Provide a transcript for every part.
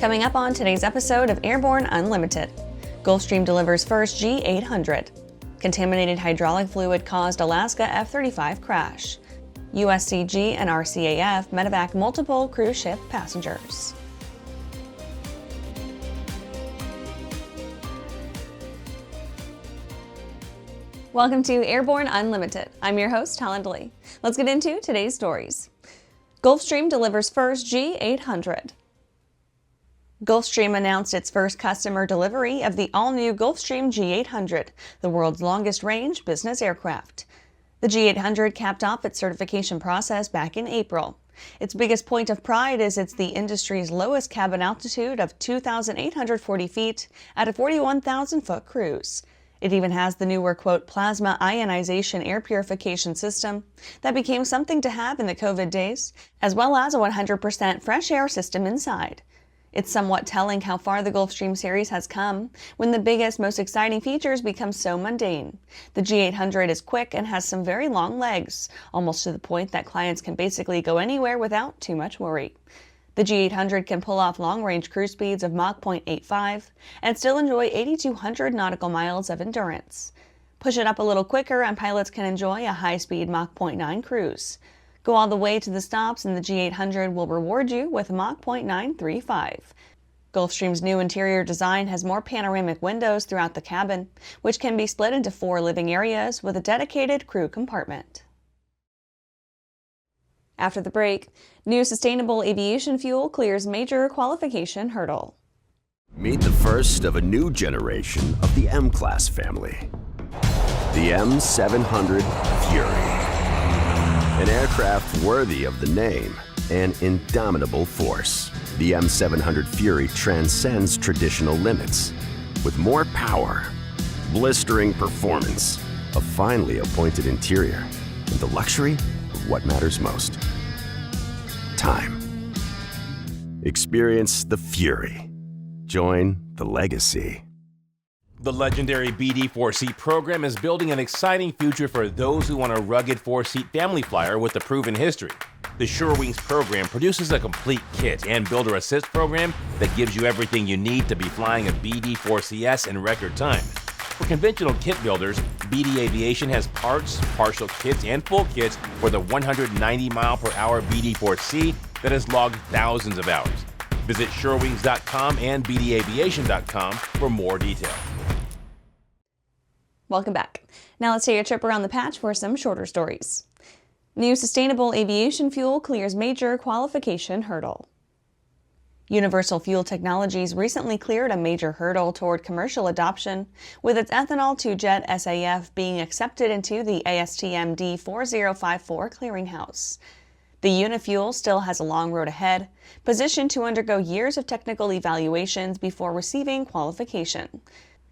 Coming up on today's episode of Airborne-Unlimited, Gulfstream delivers first G800. Contaminated hydraulic fluid caused Alaska F-35 crash. USCG and RCAF Medevac multiple cruise ship passengers. Welcome to Airborne Unlimited. I'm your host, Helen DeLee. Let's get into today's stories. Gulfstream delivers first G800. Gulfstream announced its first customer delivery of the all-new Gulfstream G800, the world's longest-range business aircraft. The G800 capped off its certification process back in April. Its biggest point of pride is it's the industry's lowest cabin altitude of 2,840 feet at a 41,000-foot cruise. It even has the newer, quote, plasma ionization air purification system that became something to have in the COVID days, as well as a 100% fresh air system inside. It's somewhat telling how far the Gulfstream series has come when the biggest, most exciting features become so mundane. The G800 is quick and has some very long legs, almost to the point that clients can basically go anywhere without too much worry. The G800 can pull off long-range cruise speeds of Mach 0.85 and still enjoy 8,200 nautical miles of endurance. Push it up a little quicker and pilots can enjoy a high-speed Mach 0.9 cruise. Go all the way to the stops and the G800 will reward you with Mach 0.935. Gulfstream's new interior design has more panoramic windows throughout the cabin, which can be split into 4 living areas with a dedicated crew compartment. After the break, new sustainable aviation fuel clears major qualification hurdle. Meet the first of a new generation of the M-Class family, the M700 Fury. An aircraft worthy of the name, an indomitable force. The M700 Fury transcends traditional limits with more power, blistering performance, a finely appointed interior, and the luxury of what matters most: time. Experience the Fury. Join the legacy. The legendary BD 4-seat program is building an exciting future for those who want a rugged 4-seat family flyer with a proven history. The SureWings program produces a complete kit and builder assist program that gives you everything you need to be flying a BD 4CS in record time. For conventional kit builders, BD Aviation has parts, partial kits, and full kits for the 190-mile-per-hour BD 4C that has logged thousands of hours. Visit surewings.com and bdaviation.com for more detail. Welcome back. Now let's take a trip around the patch for some shorter stories. New sustainable aviation fuel clears major qualification hurdle. Universal Fuel Technologies recently cleared a major hurdle toward commercial adoption, with its ethanol-to-jet SAF being accepted into the ASTM D4054 clearinghouse. The Unifuel still has a long road ahead, positioned to undergo years of technical evaluations before receiving qualification.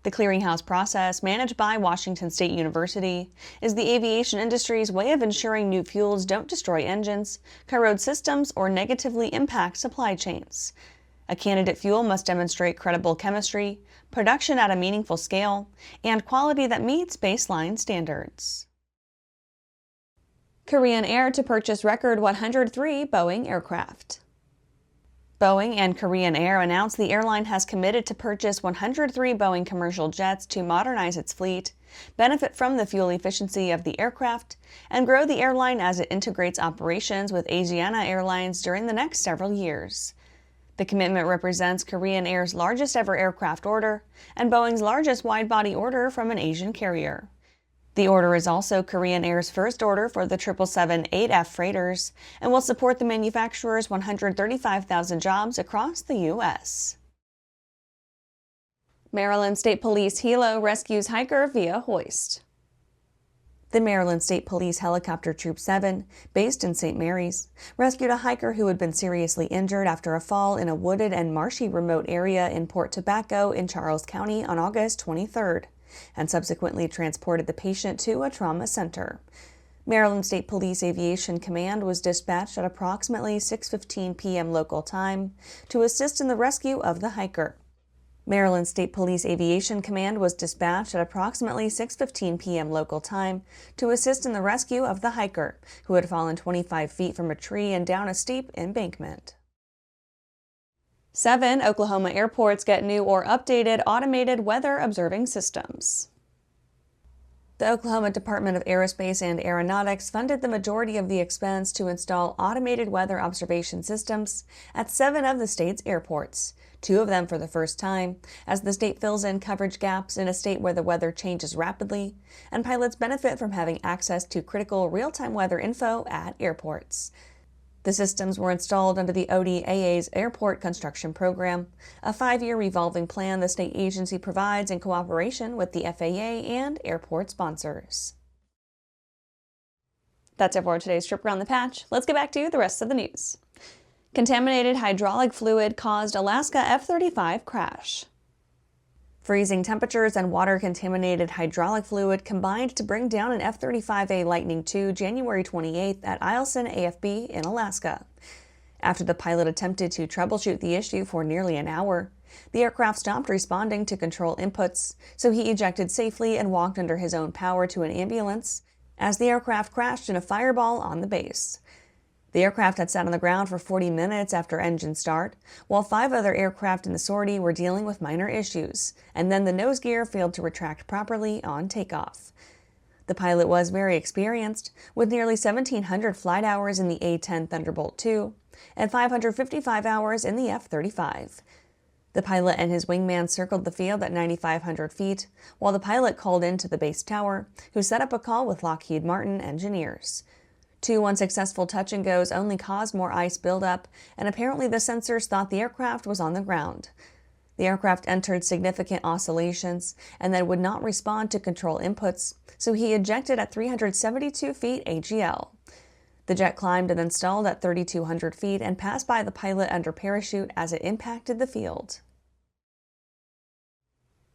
The clearinghouse process, managed by Washington State University, is the aviation industry's way of ensuring new fuels don't destroy engines, corrode systems, or negatively impact supply chains. A candidate fuel must demonstrate credible chemistry, production at a meaningful scale, and quality that meets baseline standards. Korean Air to purchase record 103 Boeing aircraft. Boeing and Korean Air announced the airline has committed to purchase 103 Boeing commercial jets to modernize its fleet, benefit from the fuel efficiency of the aircraft, and grow the airline as it integrates operations with Asiana Airlines during the next several years. The commitment represents Korean Air's largest ever aircraft order and Boeing's largest wide-body order from an Asian carrier. The order is also Korean Air's first order for the 777-8F freighters and will support the manufacturer's 135,000 jobs across the U.S. Maryland State Police Helo rescues hiker via hoist. The Maryland State Police Helicopter Troop 7, based in St. Mary's, rescued a hiker who had been seriously injured after a fall in a wooded and marshy remote area in Port Tobacco in Charles County on August 23rd. And subsequently transported the patient to a trauma center. Maryland State Police Aviation Command was dispatched at approximately 6:15 p.m. local time to assist in the rescue of the hiker. Maryland State Police Aviation Command was dispatched at approximately 6:15 p.m. local time to assist in the rescue of the hiker, who had fallen 25 feet from a tree and down a steep embankment. 7 Oklahoma airports get new or updated automated weather observing systems. The Oklahoma Department of Aerospace and Aeronautics funded the majority of the expense to install automated weather observation systems at 7 of the state's airports, 2 of them for the first time, as the state fills in coverage gaps in a state where the weather changes rapidly, and pilots benefit from having access to critical real-time weather info at airports. The systems were installed under the ODAA's Airport Construction Program, a 5-year revolving plan the state agency provides in cooperation with the FAA and airport sponsors. That's it for today's trip around the patch. Let's get back to the rest of the news. Contaminated hydraulic fluid caused Alaska F-35 crash. Freezing temperatures and water-contaminated hydraulic fluid combined to bring down an F-35A Lightning II January 28th at Eielson AFB in Alaska. After the pilot attempted to troubleshoot the issue for nearly an hour, the aircraft stopped responding to control inputs, so he ejected safely and walked under his own power to an ambulance as the aircraft crashed in a fireball on the base. The aircraft had sat on the ground for 40 minutes after engine start, while 5 other aircraft in the sortie were dealing with minor issues, and then the nose gear failed to retract properly on takeoff. The pilot was very experienced, with nearly 1,700 flight hours in the A-10 Thunderbolt II and 555 hours in the F-35. The pilot and his wingman circled the field at 9,500 feet, while the pilot called into the base tower, who set up a call with Lockheed Martin engineers. 2 unsuccessful touch-and-goes only caused more ice buildup, and apparently the sensors thought the aircraft was on the ground. The aircraft entered significant oscillations and then would not respond to control inputs, so he ejected at 372 feet AGL. The jet climbed and then stalled at 3,200 feet and passed by the pilot under parachute as it impacted the field.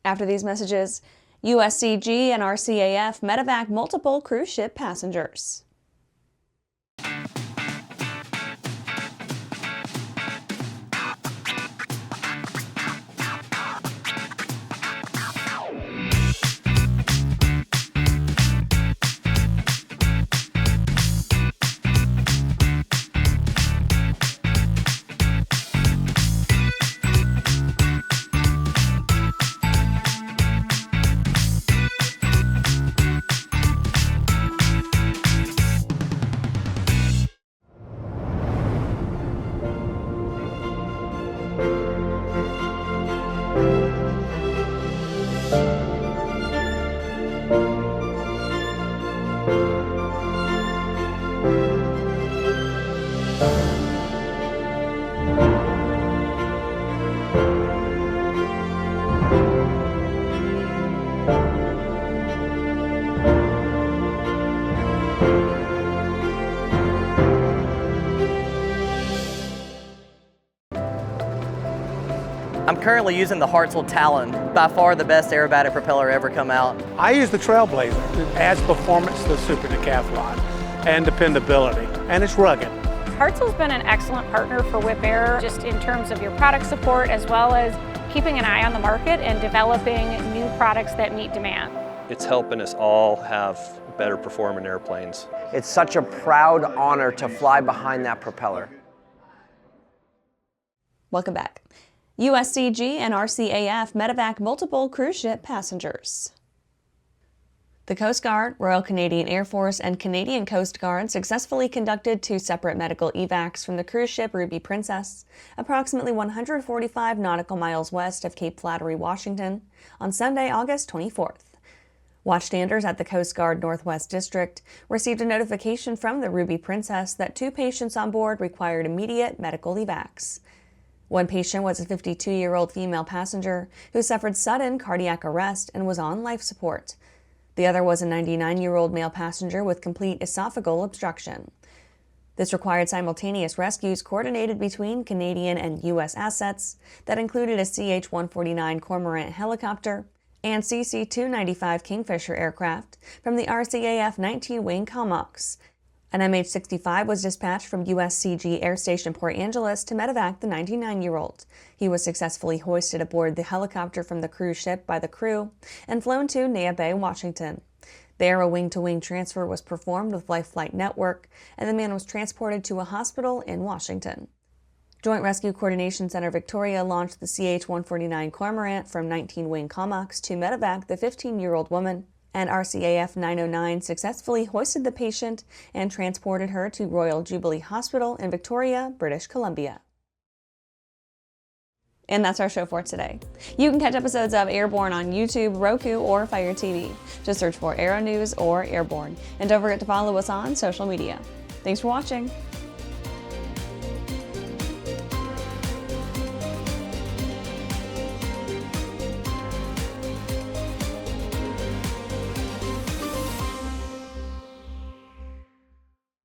After these messages, USCG and RCAF Medevac multiple cruise ship passengers. I'm currently using the Hartzell Talon, by far the best aerobatic propeller ever come out. I use the Trailblazer. It adds performance to the Super Decathlon and dependability, and it's rugged. Hartzell's been an excellent partner for Whip Air, just in terms of your product support as well as keeping an eye on the market and developing new products that meet demand. It's helping us all have better performing airplanes. It's such a proud honor to fly behind that propeller. Welcome back. USCG and RCAF Medevac multiple cruise ship passengers. The Coast Guard, Royal Canadian Air Force, and Canadian Coast Guard successfully conducted 2 separate medical evacs from the cruise ship Ruby Princess, approximately 145 nautical miles west of Cape Flattery, Washington, on Sunday, August 24th. Watchstanders at the Coast Guard Northwest District received a notification from the Ruby Princess that 2 patients on board required immediate medical evacs. One patient was a 52-year-old female passenger who suffered sudden cardiac arrest and was on life support. The other was a 99-year-old male passenger with complete esophageal obstruction. This required simultaneous rescues coordinated between Canadian and U.S. assets that included a CH-149 Cormorant helicopter and CC-295 Kingfisher aircraft from the RCAF 19 Wing Comox. An MH-65 was dispatched from USCG Air Station Port Angeles to medevac the 99-year-old. He was successfully hoisted aboard the helicopter from the cruise ship by the crew and flown to Neah Bay, Washington. The Aero wing-to-wing transfer was performed with Life Flight Network, and the man was transported to a hospital in Washington. Joint Rescue Coordination Center Victoria launched the CH-149 Cormorant from 19-wing COMACs to Medevac the 15-year-old woman, and RCAF 909 successfully hoisted the patient and transported her to Royal Jubilee Hospital in Victoria, British Columbia. And that's our show for today. You can catch episodes of Airborne on YouTube, Roku, or Fire TV. Just search for Aero-News or Airborne. And don't forget to follow us on social media. Thanks for watching.